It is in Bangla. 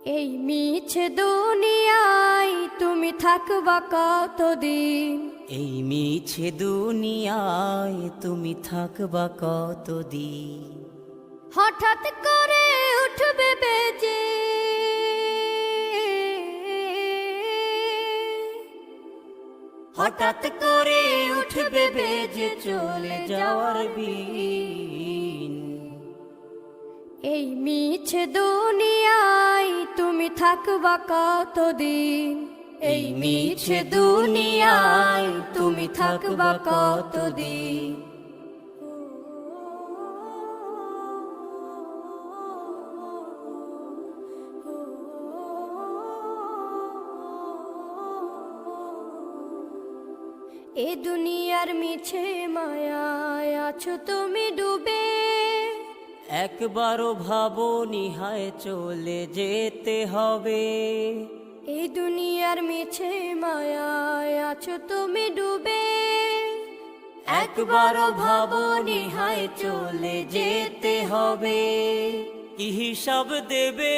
এই মিছে দুনিয়ায় তুমি থাকবা কতদিন? এই মিছে দুনিয়ায় তুমি থাকবা কতদিন? হঠাৎ করে উঠবে বেজে হঠাৎ করে উঠবে বেজে চলে যাওয়ার বিন। এই মিছে দুনিয়ায় তুমি থাকবা কতদিন? এই মিছে দুনিয়ায় তুমি থাকবা কতদিন? এ দুনিয়ার মিছে মায়ায় আছো তুমি ডুবে, একবারও ভাবো নিহায় চলে যেতে হবে। এই দুনিয়ার মিছে মায়ায় আছো তুমি ডুবে, একবারও ভাবো নিহায় চলে যেতে হবে। কি হিসাব দেবে